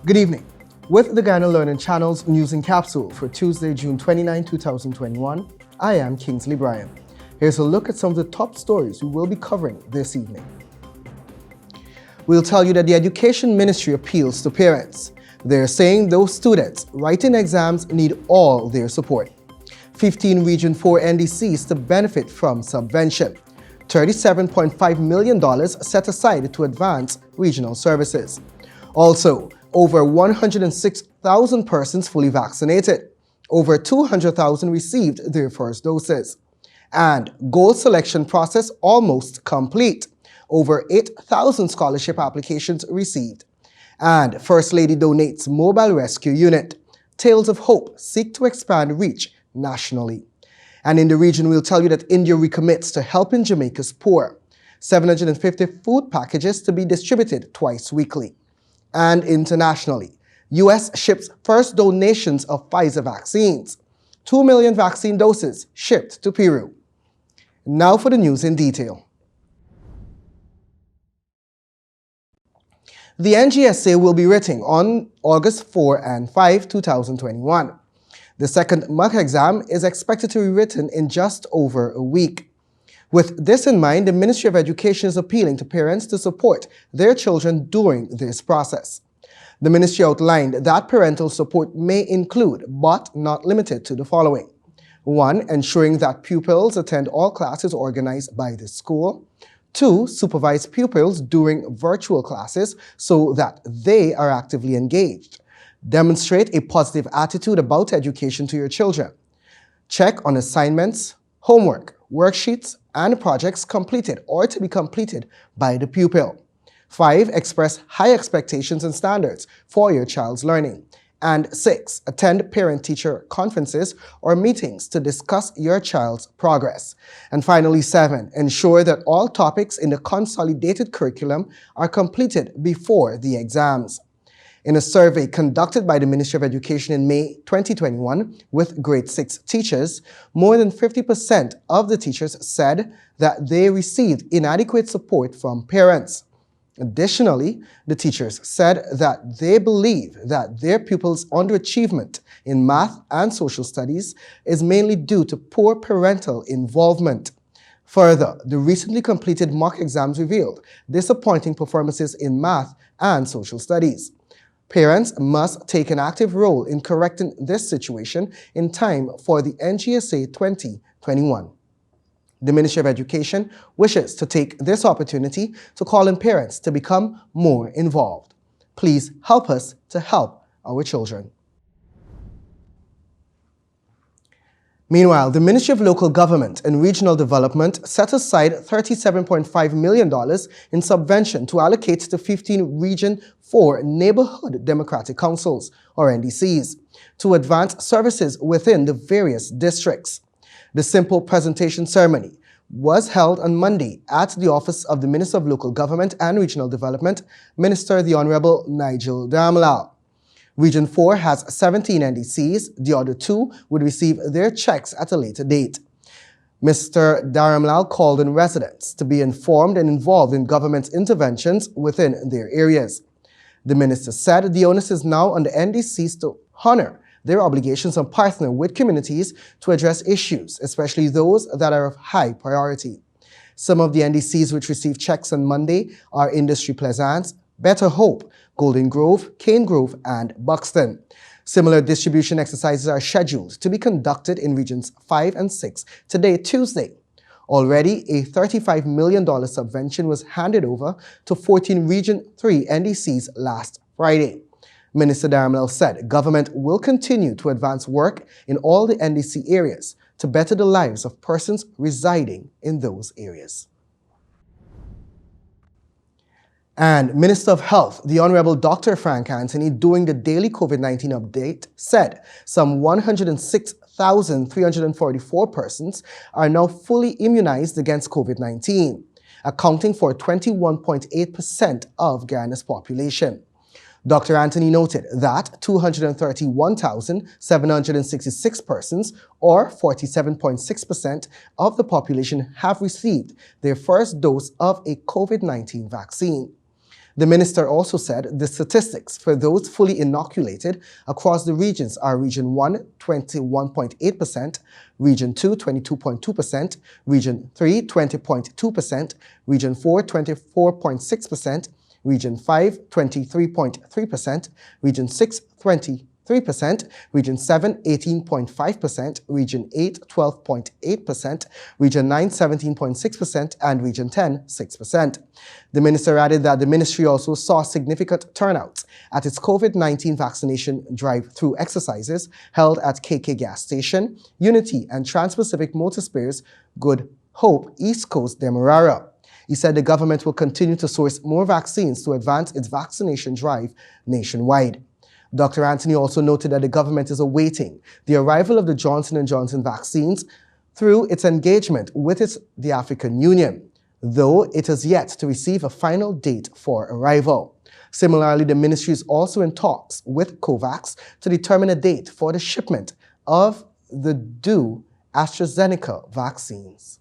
Good evening. With the Ghana Learning Channel's News in Capsule for Tuesday, June 29, 2021, I am Kingsley Bryan. Here's a look at some of the top stories we will be covering this evening. We'll tell you that the Education Ministry appeals to parents. They're saying those students writing exams need all their support. 15 Region 4 NDCs to benefit from subvention. $37.5 million set aside to advance regional services. Also, over 106,000 persons fully vaccinated. Over 200,000 received their first doses. And goal selection process almost complete. Over 8,000 scholarship applications received. And First Lady donates mobile rescue unit. Tales of Hope seek to expand reach nationally. And in the region, we'll tell you that India recommits to helping Jamaica's poor. 750 food packages to be distributed twice weekly. And internationally, U.S. ships first donations of Pfizer vaccines. 2 million vaccine doses shipped to Peru. Now for the news in detail. The NGSA will be written on August 4 and 5, 2021. The second mock exam is expected to be written in just over a week. With this in mind, the Ministry of Education is appealing to parents to support their children during this process. The ministry outlined that parental support may include, but not limited to, the following. 1. Ensuring that pupils attend all classes organized by the school. 2. Supervise pupils during virtual classes so that they are actively engaged. Demonstrate a positive attitude about education to your children. Check on assignments, homework, worksheets, and projects completed or to be completed by the pupil. 5. Express high expectations and standards for your child's learning. And 6. Attend parent-teacher conferences or meetings to discuss your child's progress. And finally, 7. Ensure that all topics in the consolidated curriculum are completed before the exams. In a survey conducted by the Ministry of Education in May 2021 with grade 6 teachers, more than 50% of the teachers said that they received inadequate support from parents. Additionally, the teachers said that they believe that their pupils' underachievement in math and social studies is mainly due to poor parental involvement. Further, the recently completed mock exams revealed disappointing performances in math and social studies. Parents must take an active role in correcting this situation in time for the NGSA 2021. The Ministry of Education wishes to take this opportunity to call on parents to become more involved. Please help us to help our children. Meanwhile, the Ministry of Local Government and Regional Development set aside $37.5 million in subvention to allocate to 15 Region 4 Neighborhood Democratic Councils, or NDCs, to advance services within the various districts. The simple presentation ceremony was held on Monday at the office of the Minister of Local Government and Regional Development, Minister the Honorable Nigel Daramlal. Region 4 has 17 NDCs. The other 2 would receive their checks at a later date. Mr. Daramlal called on residents to be informed and involved in government interventions within their areas. The minister said the onus is now on the NDCs to honor their obligations and partner with communities to address issues, especially those that are of high priority. Some of the NDCs which received checks on Monday are Industry Plaisance, Better Hope, Golden Grove, Cane Grove, and Buxton. Similar distribution exercises are scheduled to be conducted in Regions 5 and 6 today, Tuesday. Already, a $35 million subvention was handed over to 14 Region 3 NDCs last Friday. Minister Daramlal said government will continue to advance work in all the NDC areas to better the lives of persons residing in those areas. And Minister of Health, the Honorable Dr. Frank Anthony, during the daily COVID-19 update, said some 106,344 persons are now fully immunized against COVID-19, accounting for 21.8% of Ghana's population. Dr. Anthony noted that 231,766 persons, or 47.6% of the population, have received their first dose of a COVID-19 vaccine. The minister also said the statistics for those fully inoculated across the regions are Region 1, 21.8%, Region 2, 22.2%, Region 3, 20.2%, Region 4, 24.6%, Region 5, 23.3%, Region 6, 23%, Region 7, 18.5%, Region 8, 12.8%, Region 9, 17.6%, and Region 10, 6%. The minister added that the ministry also saw significant turnouts at its COVID-19 vaccination drive-through exercises held at KK Gas Station, Unity, and Trans-Pacific Motor Spares Good Hope, East Coast, Demerara. He said the government will continue to source more vaccines to advance its vaccination drive nationwide. Dr. Anthony also noted that the government is awaiting the arrival of the Johnson & Johnson vaccines through its engagement with the African Union, though it has yet to receive a final date for arrival. Similarly, the ministry is also in talks with COVAX to determine a date for the shipment of the due AstraZeneca vaccines.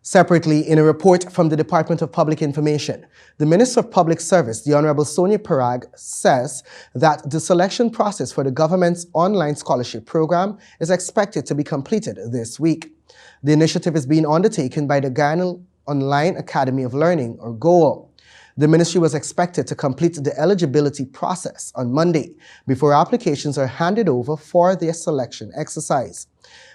Separately, in a report from the Department of Public Information, the Minister of Public Service, the Honorable Sonia Parag, says that the selection process for the government's online scholarship program is expected to be completed this week. The initiative is being undertaken by the Ghana Online Academy of Learning, or GOAL. The ministry was expected to complete the eligibility process on Monday before applications are handed over for their selection exercise.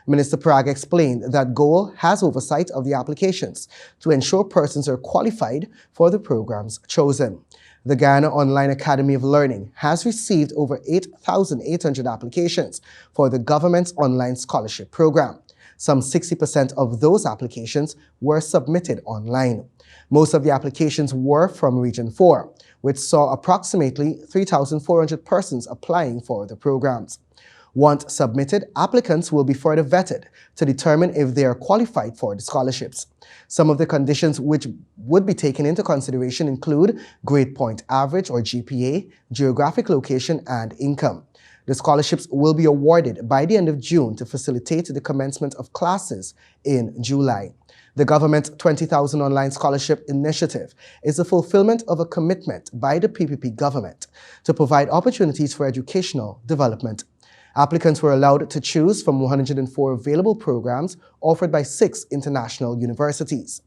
Minister Parag explained that GOAL has oversight of the applications to ensure persons are qualified for the programs chosen. The Ghana Online Academy of Learning has received over 8,800 applications for the government's online scholarship program. Some 60% of those applications were submitted online. Most of the applications were from Region 4, which saw approximately 3,400 persons applying for the programs. Once submitted, applicants will be further vetted to determine if they are qualified for the scholarships. Some of the conditions which would be taken into consideration include grade point average or GPA, geographic location, and income. The scholarships will be awarded by the end of June to facilitate the commencement of classes in July. The government's 20,000 online scholarship initiative is a fulfillment of a commitment by the PPP government to provide opportunities for educational development. Applicants were allowed to choose from 104 available programs offered by 6 international universities.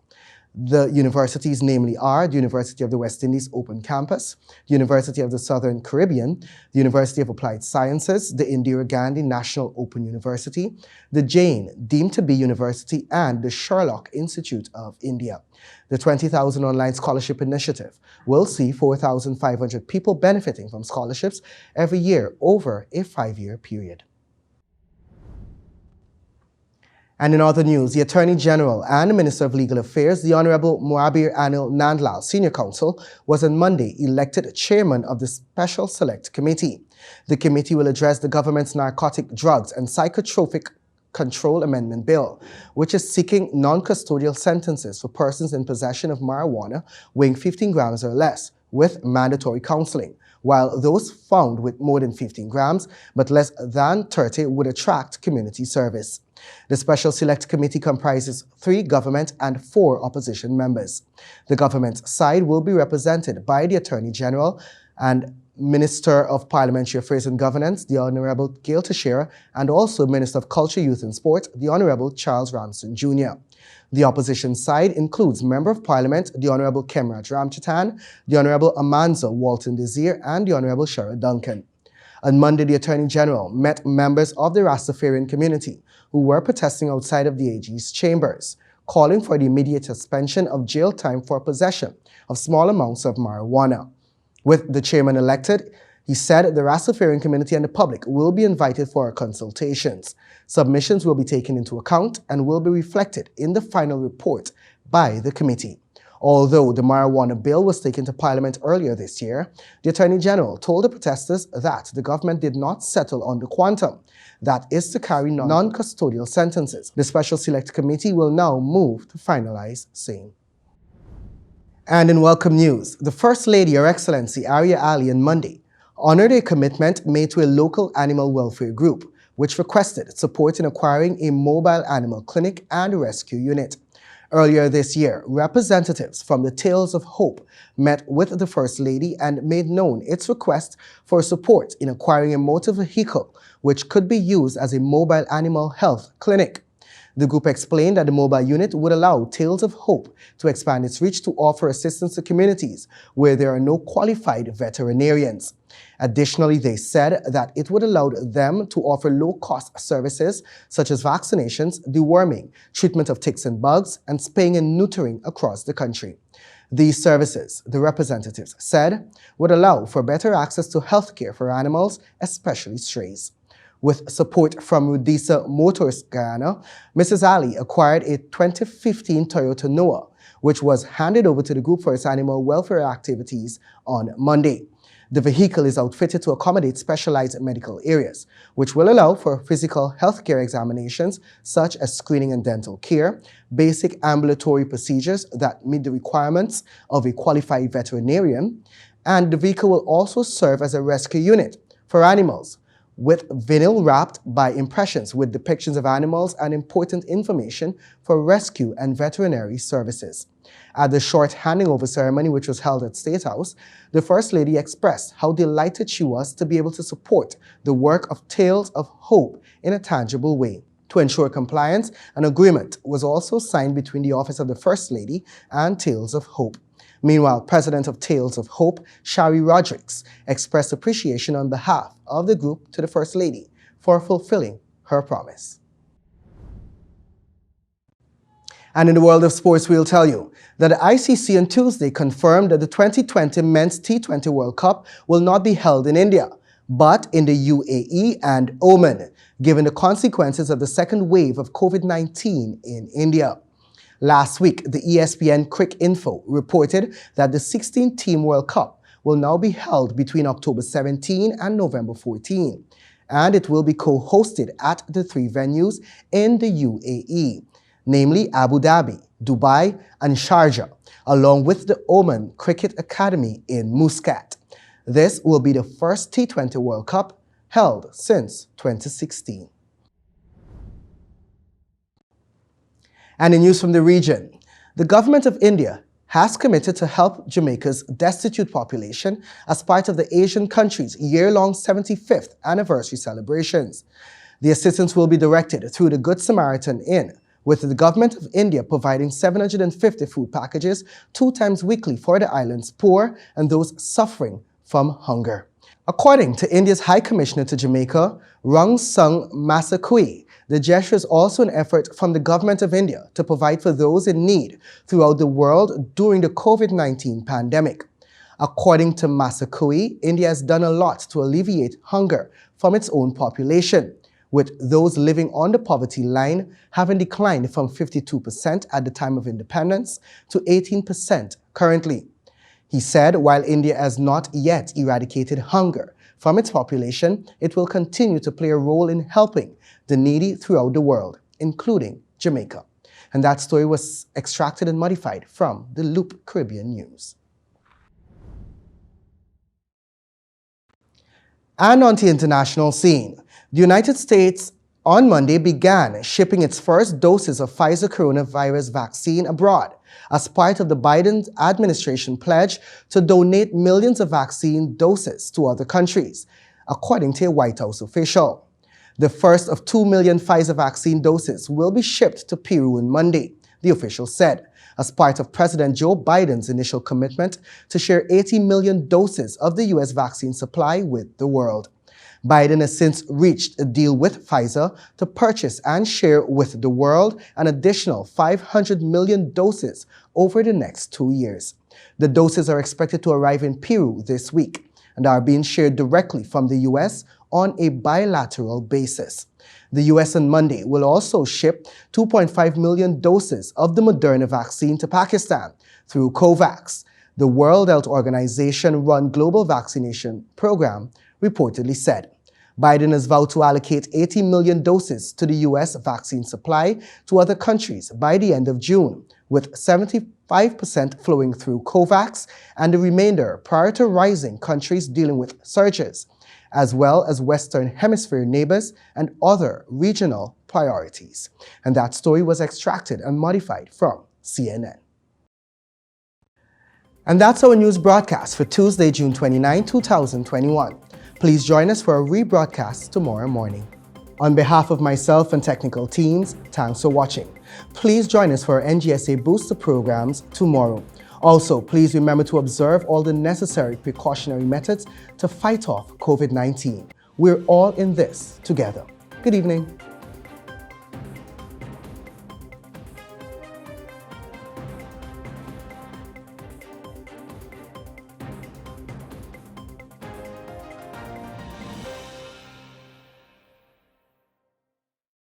The universities namely are the University of the West Indies Open Campus, the University of the Southern Caribbean, the University of Applied Sciences, the Indira Gandhi National Open University, the Jain Deemed to Be University, and the Sherlock Institute of India. The 20,000 online scholarship initiative will see 4,500 people benefiting from scholarships every year over a 5-year period. And in other news, the Attorney General and Minister of Legal Affairs, the Honorable Moabir Anil Nandlal, Senior Counsel, was on Monday elected chairman of the Special Select Committee. The committee will address the government's Narcotic Drugs and Psychotropic Control Amendment Bill, which is seeking non-custodial sentences for persons in possession of marijuana weighing 15 grams or less with mandatory counseling, while those found with more than 15 grams but less than 30 would attract community service. The Special Select Committee comprises 3 government and 4 opposition members. The government side will be represented by the Attorney General and Minister of Parliamentary Affairs and Governance, the Honorable Gail Teixeira, and also Minister of Culture, Youth and Sport, the Honorable Charles Ramson Jr. The opposition side includes Member of Parliament, the Honorable Kemraj Ramchatan, the Honorable Amanza Walton Desir, and the Honorable Shara Duncan. On Monday, the Attorney General met members of the Rastafarian community who were protesting outside of the AG's chambers, calling for the immediate suspension of jail time for possession of small amounts of marijuana. With the chairman elected, he said the Rastafarian community and the public will be invited for consultations. Submissions will be taken into account and will be reflected in the final report by the committee. Although the marijuana bill was taken to Parliament earlier this year, the Attorney General told the protesters that the government did not settle on the quantum, that is to carry non-custodial sentences. The Special Select Committee will now move to finalize same. And in welcome news, the First Lady, Her Excellency Arya Ali, on Monday honored a commitment made to a local animal welfare group, which requested support in acquiring a mobile animal clinic and rescue unit. Earlier this year, representatives from the Tales of Hope met with the First Lady and made known its request for support in acquiring a motor vehicle which could be used as a mobile animal health clinic. The group explained that the mobile unit would allow Tales of Hope to expand its reach to offer assistance to communities where there are no qualified veterinarians. Additionally, they said that it would allow them to offer low-cost services such as vaccinations, deworming, treatment of ticks and bugs, and spaying and neutering across the country. These services, the representatives said, would allow for better access to health care for animals, especially strays. With support from Rudisa Motors Guyana, Mrs. Ali acquired a 2015 Toyota Noah, which was handed over to the group for its animal welfare activities on Monday. The vehicle is outfitted to accommodate specialized medical areas, which will allow for physical healthcare examinations such as screening and dental care, basic ambulatory procedures that meet the requirements of a qualified veterinarian, and the vehicle will also serve as a rescue unit for animals, with vinyl wrapped by impressions with depictions of animals and important information for rescue and veterinary services. At the short handing over ceremony, which was held at State House, the First Lady expressed how delighted she was to be able to support the work of Tales of Hope in a tangible way. To ensure compliance, an agreement was also signed between the Office of the First Lady and Tales of Hope. Meanwhile, President of Tales of Hope, Shari Rodrigues, expressed appreciation on behalf of the group to the First Lady for fulfilling her promise. And in the world of sports, we'll tell you that the ICC on Tuesday confirmed that the 2020 Men's T20 World Cup will not be held in India, but in the UAE and Oman, given the consequences of the second wave of COVID-19 in India. Last week, the ESPN Quick Info reported that the 16-team World Cup will now be held between October 17 and November 14, and it will be co-hosted at the three venues in the UAE, namely Abu Dhabi, Dubai, and Sharjah, along with the Oman Cricket Academy in Muscat. This will be the first T20 World Cup held since 2016. And in news from the region, the government of India has committed to help Jamaica's destitute population as part of the Asian country's year-long 75th anniversary celebrations. The assistance will be directed through the Good Samaritan Inn, with the government of India providing 750 food packages 2 times weekly for the island's poor and those suffering from hunger. According to India's High Commissioner to Jamaica, Rung Sung Masakui, the gesture is also an effort from the government of India to provide for those in need throughout the world during the COVID-19 pandemic. According to Masakui, India has done a lot to alleviate hunger from its own population, with those living on the poverty line having declined from 52% at the time of independence to 18% currently. He said while India has not yet eradicated hunger from its population, it will continue to play a role in helping the needy throughout the world, including Jamaica. And that story was extracted and modified from the Loop Caribbean News. And on the international scene, the United States on Monday began shipping its first doses of Pfizer coronavirus vaccine abroad as part of the Biden administration pledge to donate millions of vaccine doses to other countries, according to a White House official. The first of 2 million Pfizer vaccine doses will be shipped to Peru on Monday, the official said, as part of President Joe Biden's initial commitment to share 80 million doses of the U.S. vaccine supply with the world. Biden has since reached a deal with Pfizer to purchase and share with the world an additional 500 million doses over the next 2 years. The doses are expected to arrive in Peru this week and are being shared directly from the U.S. on a bilateral basis. The U.S. on Monday will also ship 2.5 million doses of the Moderna vaccine to Pakistan through COVAX, the World Health Organization-run global vaccination program, reportedly said. Biden has vowed to allocate 80 million doses to the U.S. vaccine supply to other countries by the end of June, with 75% flowing through COVAX and the remainder prioritizing countries dealing with surges, as well as Western Hemisphere neighbors and other regional priorities. And that story was extracted and modified from CNN. And that's our news broadcast for Tuesday, June 29, 2021. Please join us for a rebroadcast tomorrow morning. On behalf of myself and technical teams, thanks for watching. Please join us for our NGSA Booster programs tomorrow. Also, please remember to observe all the necessary precautionary methods to fight off COVID-19. We're all in this together. Good evening.